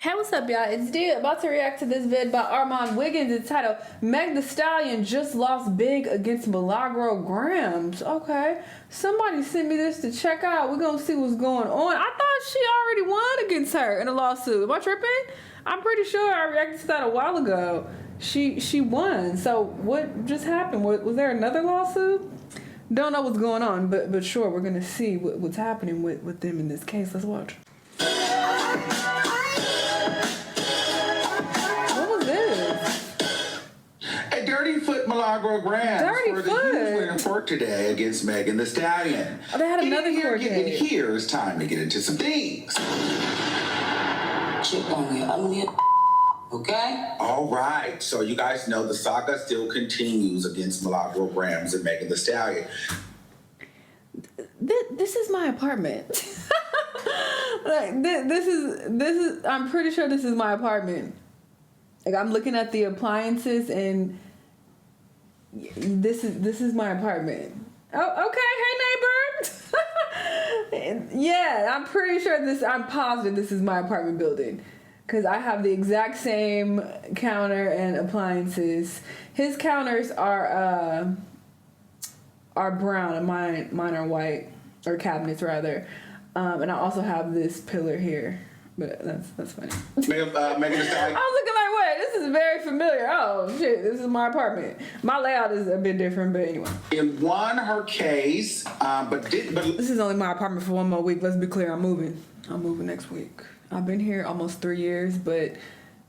Hey, what's up, y'all? It's D. About to react to this vid by Armand Wiggins. It's titled Meg the Stallion just lost big against Milagro Gramz. Okay, somebody sent me this to check out. We're gonna see what's going on. I thought she already won against her in a lawsuit. Am I tripping? I'm pretty sure I reacted to that a while ago. She won. So what just happened? Was there another lawsuit? Don't know what's going on, but sure, we're gonna see what's happening with them in this case. Let's watch. Dirty Foot Milagro Gramz for the huge win in court today against Megan the Stallion. Oh, they had another court case. And here is time to get into some things. Chip only ugly, okay? All right, so you guys know the saga still continues against Milagro Gramz and Megan the Stallion. This is my apartment. Like this is. I'm pretty sure this is my apartment. Like I'm looking at the appliances and. This is my apartment. Oh, okay. Hey, neighbor. Yeah, I'm pretty sure I'm positive this is my apartment building. Because I have the exact same counter and appliances. His counters are brown and mine are white. Or cabinets, rather. And I also have this pillar here. But that's funny. Megan the Stallion. I was looking like, wait, this is very familiar. Oh shit, this is my apartment. My layout is a bit different, but anyway. It won her case, but this is only my apartment for one more week. Let's be clear, I'm moving. I'm moving next week. I've been here almost 3 years, but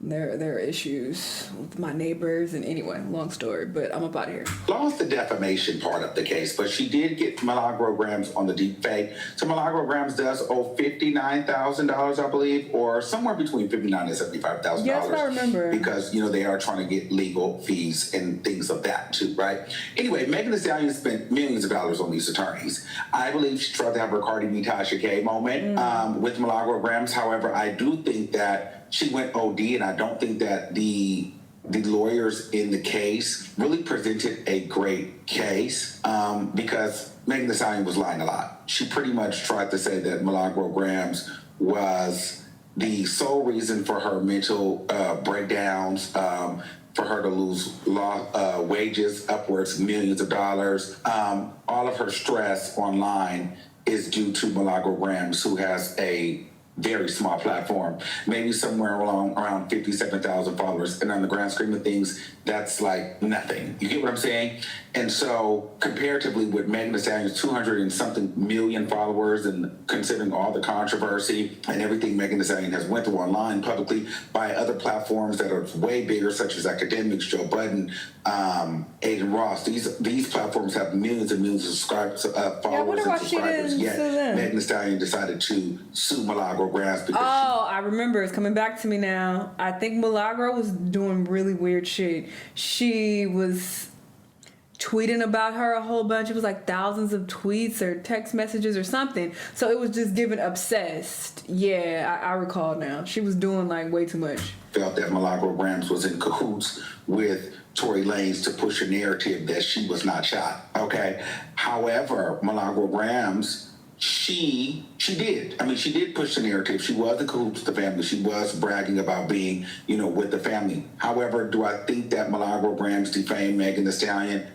there are issues with my neighbors, and anyway, long story, but I'm up out of here. Lost the defamation part of the case, but she did get Milagro Gramz on the deep fake. So Milagro Gramz does owe $59,000, I believe, or somewhere between $59,000 and $75,000. Yes, I remember. Because, they are trying to get legal fees and things of that too, right? Anyway, Megan Thee Stallion spent millions of dollars on these attorneys. I believe she tried to have her Cardi B Tasha K moment with Milagro Gramz. However, I do think that she went OD, and I don't think that the lawyers in the case really presented a great case because Megan Thee Stallion was lying a lot. She pretty much tried to say that Milagro Gramz was the sole reason for her mental breakdowns, for her to lose wages upwards millions of dollars. All of her stress online is due to Milagro Gramz, who has a very small platform, maybe somewhere around 57,000 followers. And on the grand scheme of things, that's like nothing. You get what I'm saying? And so comparatively with Megan Thee Stallion's 200 and something million followers, and considering all the controversy and everything Megan Thee Stallion has went through online publicly by other platforms that are way bigger, such as Academics, Joe Budden, Aiden Ross, these platforms have millions and millions of followers and subscribers. Yet Megan Thee Stallion decided to sue Milagro Gramz because I remember. It's coming back to me now. I think Milagro was doing really weird shit. She was tweeting about her a whole bunch. It was like thousands of tweets or text messages or something. So it was just given obsessed. Yeah, I recall now. She was doing like way too much. Felt that Milagro Gramz was in cahoots with Tory Lanez to push a narrative that she was not shot. Okay. However, Milagro Gramz, she did. I mean, she did push the narrative. She was in cahoots with the family. She was bragging about being, with the family. However, do I think that Milagro Gramz defamed Megan Thee Stallion?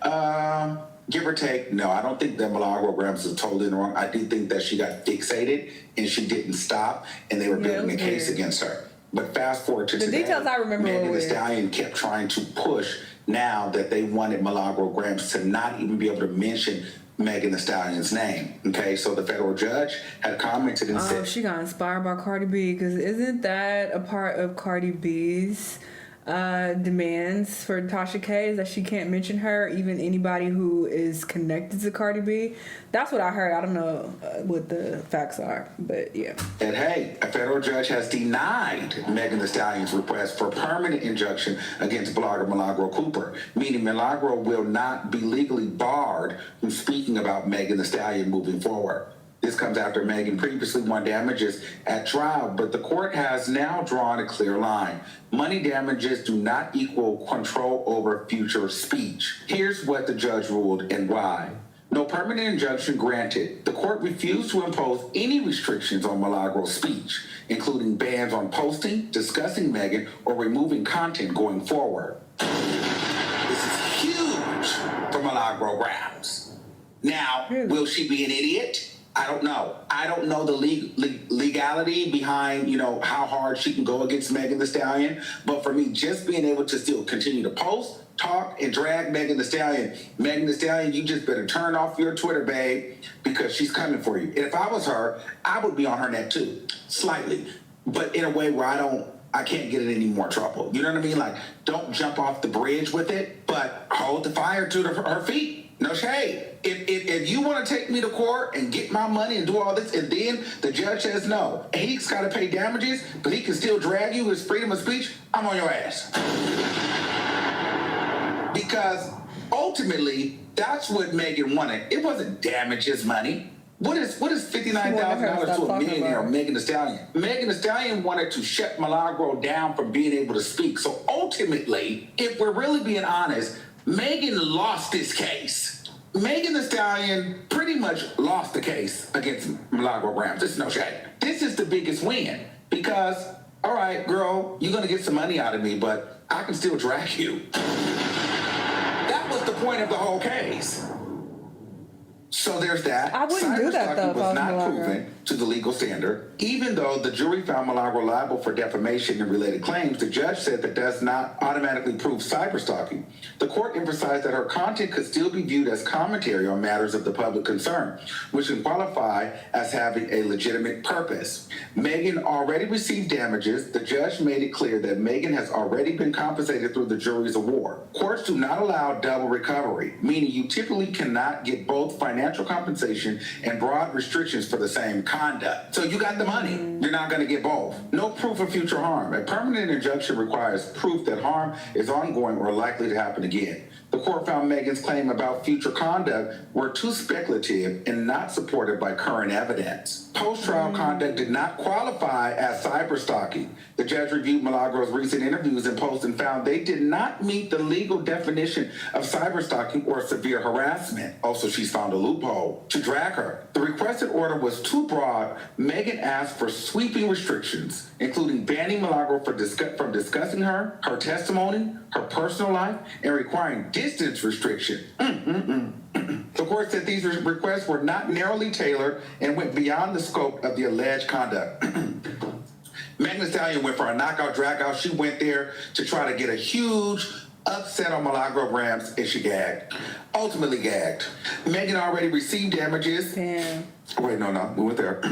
Give or take, no. I don't think that Milagro Gramz is totally wrong. I do think that she got fixated and she didn't stop, and they were building a case against her. But fast forward to the today, details I remember. Megan Thee Stallion kept trying to push now that they wanted Milagro Gramz to not even be able to mention Megan Thee Stallion's name. Okay, so the federal judge had commented and said, she got inspired by Cardi B, because isn't that a part of Cardi B's demands for Tasha K, is that she can't mention her, even anybody who is connected to Cardi B? That's what I heard. I don't know what the facts are, but yeah. And hey, a federal judge has denied Megan Thee Stallion's request for permanent injunction against blogger Milagro Cooper, meaning Milagro will not be legally barred from speaking about Megan Thee Stallion moving forward. This comes after Megan previously won damages at trial, but the court has now drawn a clear line. Money damages do not equal control over future speech. Here's what the judge ruled and why. No permanent injunction granted. The court refused to impose any restrictions on Milagro's speech, including bans on posting, discussing Megan, or removing content going forward. This is huge for Milagro Gramz. Now, will she be an idiot? I don't know. I don't know the legality behind, how hard she can go against Megan Thee Stallion. But for me, just being able to still continue to post, talk, and drag Megan Thee Stallion, you just better turn off your Twitter, babe, because she's coming for you. And if I was her, I would be on her neck too, slightly, but in a way where I can't get in any more trouble. You know what I mean? Like, don't jump off the bridge with it, but hold the fire to her feet. No shade. If you want to take me to court and get my money and do all this, and then the judge says no, and he's got to pay damages, but he can still drag you with freedom of speech, I'm on your ass. Because ultimately, that's what Megan wanted. It wasn't damages money. What is $59,000 to a millionaire, Megan Thee Stallion? Megan Thee Stallion wanted to shut Milagro down from being able to speak. So ultimately, if we're really being honest, Megan lost this case. Megan Thee Stallion pretty much lost the case against Milagro Gramz. This is no shade. This is the biggest win because, all right, girl, you're going to get some money out of me, but I can still drag you. That was the point of the whole case. So there's that. I wouldn't do that, though, if I was not Milagro. proven to the legal standard. Even though the jury found Milagro liable for defamation and related claims, the judge said that does not automatically prove cyberstalking. The court emphasized that her content could still be viewed as commentary on matters of the public concern, which can qualify as having a legitimate purpose. Megan already received damages. The judge made it clear that Megan has already been compensated through the jury's award. Courts do not allow double recovery, meaning you typically cannot get both financial compensation and broad restrictions for the same conduct. So you got the money. You're not going to get both. No proof of future harm. A permanent injunction requires proof that harm is ongoing or likely to happen again. The court found Megan's claim about future conduct were too speculative and not supported by current evidence. Post-trial conduct did not qualify as cyberstalking. The judge reviewed Milagro's recent interviews and posts and found they did not meet the legal definition of cyberstalking or severe harassment. Also, she's found a loophole to drag her. The requested order was too broad. Megan asked for sweeping restrictions, including banning Milagro from discussing her testimony, her personal life, and requiring distance restriction. The court said these requests were not narrowly tailored and went beyond the scope of the alleged conduct. Megan Thee Stallion went for a knockout, drag-out. She went there to try to get a huge upset on Milagro Gramz, and she gagged. Ultimately gagged. Megan already received damages. Damn. Wait, no, we went there.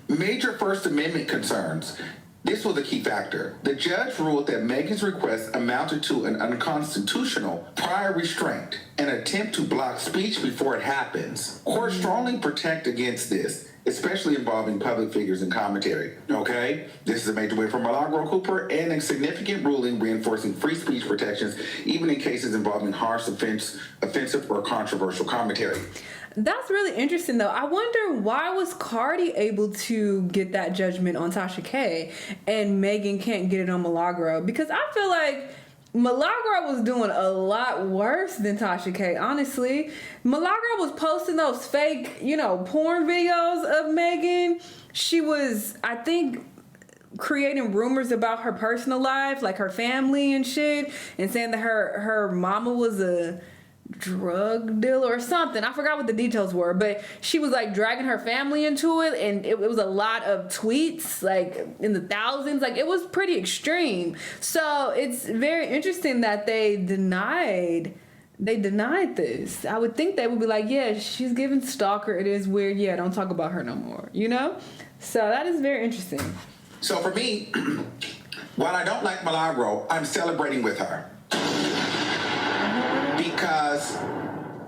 Major First Amendment concerns. This was a key factor. The judge ruled that Megan's request amounted to an unconstitutional prior restraint, an attempt to block speech before it happens. Courts strongly protect against this, especially involving public figures and commentary. Okay? This is a major win for Milagro Cooper and a significant ruling reinforcing free speech protections, even in cases involving harsh, offensive, or controversial commentary. That's really interesting, though. I wonder, why was Cardi able to get that judgment on Tasha K and Megan can't get it on Milagro? Because I feel like Milagro was doing a lot worse than Tasha K, honestly. Milagro was posting those fake, porn videos of Megan. She was, I think, creating rumors about her personal life, like her family and shit, and saying that her mama was a drug dealer or something. I forgot what the details were, but she was like dragging her family into it, and it was a lot of tweets, like in the thousands. Like, it was pretty extreme. So it's very interesting that they denied this. I would think they would be like, yeah, she's giving stalker, it is weird, yeah, don't talk about her no more, So that is very interesting. So for me, while I don't like Milagro, I'm celebrating with her. Because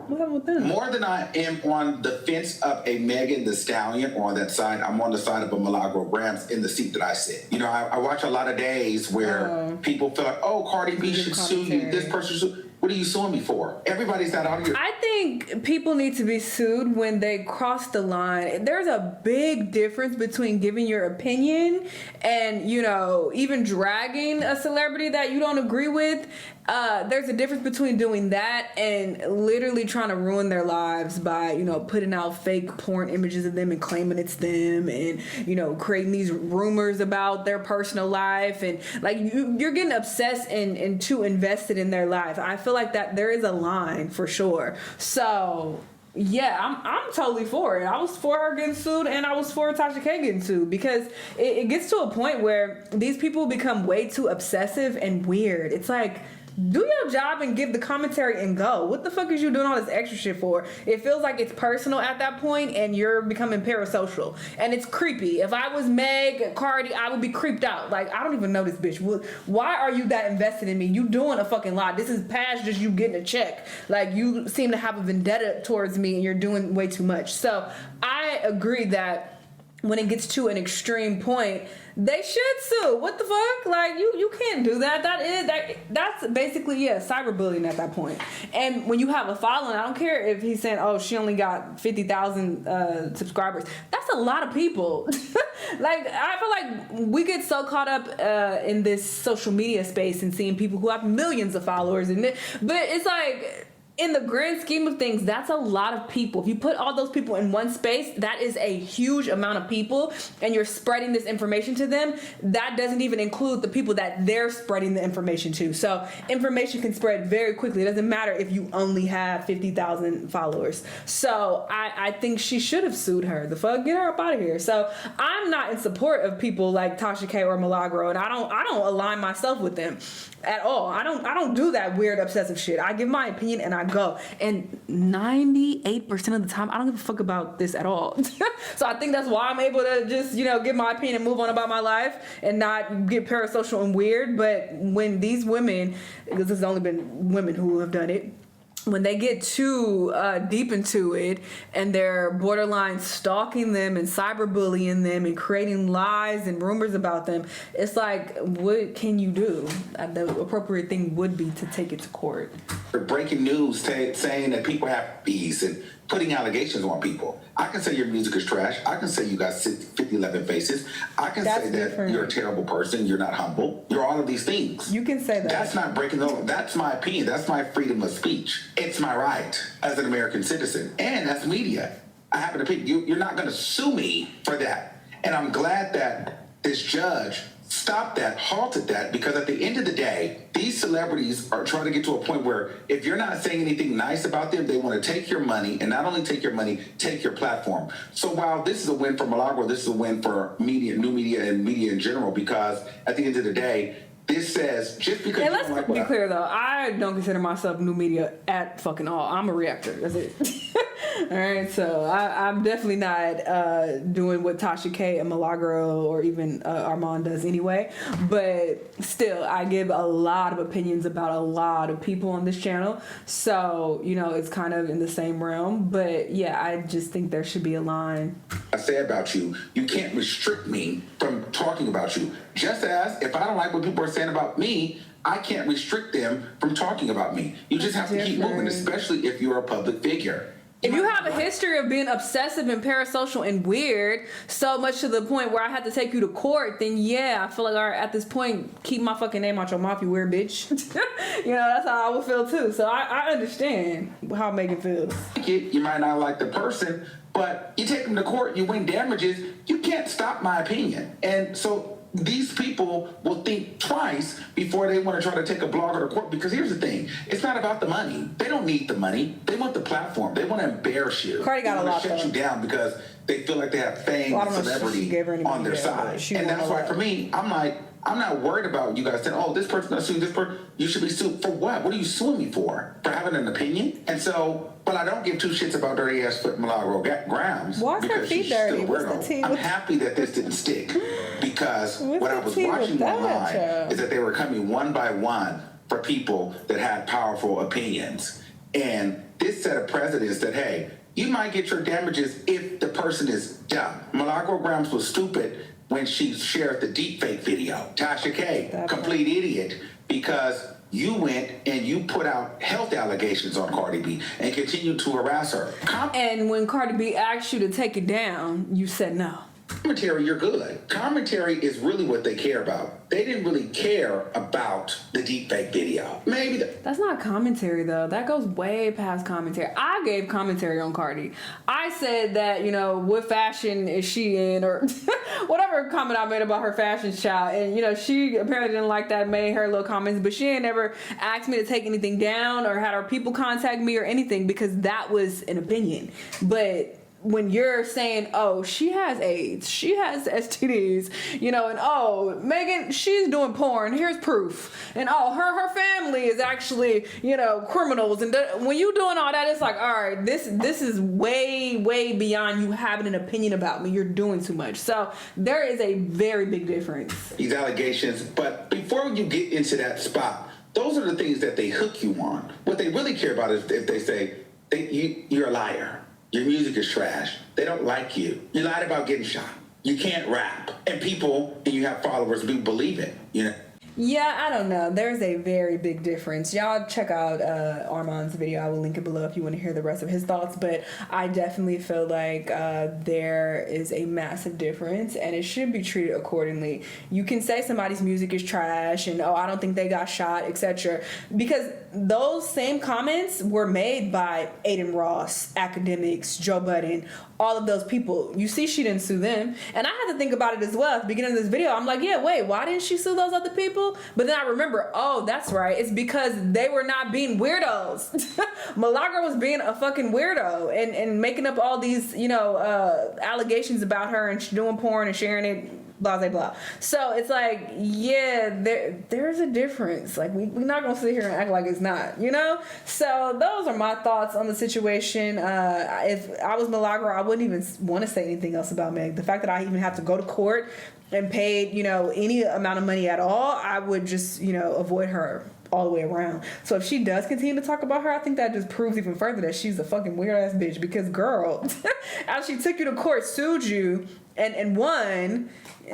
more than I am on the fence of a Megan Thee Stallion or on that side, I'm on the side of a Milagro Gramz in the seat that I sit. I watch a lot of days where people feel like, oh, Cardi B should sue you, this person should. What are you suing me for? Everybody's not out here. I think people need to be sued when they cross the line. There's a big difference between giving your opinion and, even dragging a celebrity that you don't agree with. there's a difference between doing that and literally trying to ruin their lives by, putting out fake porn images of them and claiming it's them and, creating these rumors about their personal life. And like you're getting obsessed and too invested in their life. I feel like that there is a line for sure. So yeah, I'm totally for it. I was for her getting sued and I was for Tasha K getting sued because it gets to a point where these people become way too obsessive and weird. It's like, do your job and give the commentary and go. What the fuck is you doing all this extra shit for? It feels like it's personal at that point and you're becoming parasocial. And it's creepy. If I was Meg, Cardi, I would be creeped out. Like, I don't even know this bitch. Why are you that invested in me? You doing a fucking lot. This is past just you getting a check. Like, you seem to have a vendetta towards me and you're doing way too much. So I agree that when it gets to an extreme point, they should sue. What the fuck? Like, you can't do that. That's basically, cyberbullying at that point. And when you have a following, I don't care if he's saying, oh, she only got 50,000 subscribers. That's a lot of people. Like, I feel like we get so caught up in this social media space and seeing people who have millions of followers. But it's like, in the grand scheme of things, that's a lot of people. If you put all those people in one space, that is a huge amount of people, and you're spreading this information to them. That doesn't even include the people that they're spreading the information to. So information can spread very quickly. It doesn't matter if you only have 50,000 followers. So I think she should have sued her. The fuck, get her up out of here. So I'm not in support of people like Tasha K or Milagro, and I don't align myself with them at all. I don't do that weird obsessive shit. I give my opinion and I go. And 98% of the time, I don't give a fuck about this at all. So I think that's why I'm able to just, give my opinion and move on about my life and not get parasocial and weird. But when these women, because there's only been women who have done it, when they get too deep into it and they're borderline stalking them and cyberbullying them and creating lies and rumors about them, it's like, what can you do? The appropriate thing would be to take it to court. Breaking news saying that people have fees and putting allegations on people. I can say your music is trash. I can say you got 11 faces. I can say that you're a terrible person. You're not humble. You're all of these things. You can say that. That's not breaking the law. That's my opinion. That's my freedom of speech. It's my right as an American citizen and as media. I have an opinion. You're not going to sue me for that. And I'm glad that this judge stopped that, halted that, because at the end of the day, these celebrities are trying to get to a point where if you're not saying anything nice about them, they want to take your money, and not only take your money, take your platform. So while this is a win for Milagro, this is a win for media, new media, and media in general, because at the end of the day, this says just because. And let's be clear though, I don't consider myself new media at fucking all. I'm a reactor. That's it. All right, so I'm definitely not doing what Tasha K and Milagro or even Armand does anyway. But still, I give a lot of opinions about a lot of people on this channel. So, it's kind of in the same realm. But yeah, I just think there should be a line. I say about you, you can't restrict me from talking about you. Just as if I don't like what people are saying about me, I can't restrict them from talking about me. You just have to keep moving, especially if you're a public figure. If you have a history of being obsessive and parasocial and weird, so much to the point where I had to take you to court, then yeah, I feel like, all right, at this point, keep my fucking name out your mouth, you weird bitch. That's how I would feel too. So I understand how Megan feels. You might not like the person, but you take them to court, you win damages, you can't stop my opinion. And so these people will think twice before they want to try to take a blogger to court, because here's the thing, it's not about the money. They don't need the money. They want the platform. They want to embarrass you. Cardi got they a lot, to shut you down because they feel like they have fame and celebrity on their side. And that's why for me, I'm like, I'm not worried about you guys saying, oh, this person's not suing this person. You should be sued. For what? What are you suing me for? For having an opinion? And so, but I don't give two shits about dirty ass foot Milagro Gramz. Why's her feet dirty? What's the tea? I'm happy that this didn't stick, because what I was watching online is that they were coming one by one for people that had powerful opinions. And this set of precedents that, hey, you might get your damages if the person is dumb. Milagro Gramz was stupid when she shared the deepfake video. Tasha K, complete idiot, because you went and you put out health allegations on Cardi B and continued to harass her. And when Cardi B asked you to take it down, you said no. commentary, you're good. Commentary is really what they care about. They didn't really care about the deepfake video. Maybe that's not commentary though. That goes way past commentary. I gave commentary on Cardi. I said that, you know, what fashion is she in, or whatever comment I made about her fashion style, and you know, she apparently didn't like that, made her little comments, but she ain't never asked me to take anything down or had her people contact me or anything, because that was an opinion. But when you're saying, oh, she has AIDS, she has STDs, you know, and oh, Megan, she's doing porn, here's proof, and oh, her family is actually, you know, criminals, and when you doing all that, it's like, all right, this is way beyond you having an opinion about me. You're doing too much. So there is a very big difference. These allegations, but before you get into that spot, those are the things that they hook you on. What they really care about is if they say, you're a liar. Your music is trash. They don't like you. You lied about getting shot. You can't rap. And people, and you have followers, do believe it, you know? Yeah, I don't know. There's a very big difference. Y'all check out Armand's video. I will link it below if you want to hear the rest of his thoughts. But I definitely feel like there is a massive difference, and it should be treated accordingly. You can say somebody's music is trash and, oh, I don't think they got shot, etc. Because those same comments were made by Aiden Ross, academics, Joe Budden, all of those people. You see, she didn't sue them. And I had to think about it as well. At the beginning of this video, I'm like, yeah, wait, why didn't she sue those other people? But then I remember, oh, that's right. It's because they were not being weirdos. Milagro was being a fucking weirdo and making up all these, you know, allegations about her and doing porn and sharing it, blah, blah, blah. So it's like, yeah, there's a difference. Like, we're not going to sit here and act like it's not, you know? So those are my thoughts on the situation. If I was Milagro, I wouldn't even want to say anything else about Meg. The fact that I even have to go to court and pay, you know, any amount of money at all, I would just, you know, avoid her all the way around. So if she does continue to talk about her, I think that just proves even further that she's a fucking weird ass bitch. Because girl, as she took you to court, sued you, and won,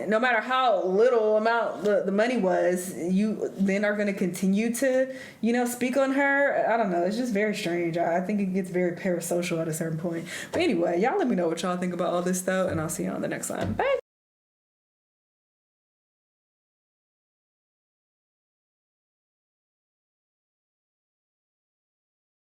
no matter how little amount the money was, you then are going to continue to, you know, speak on her. I don't know. It's just very strange. I think it gets very parasocial at a certain point. But anyway, y'all let me know what y'all think about all this though, and I'll see you on the next time. Bye.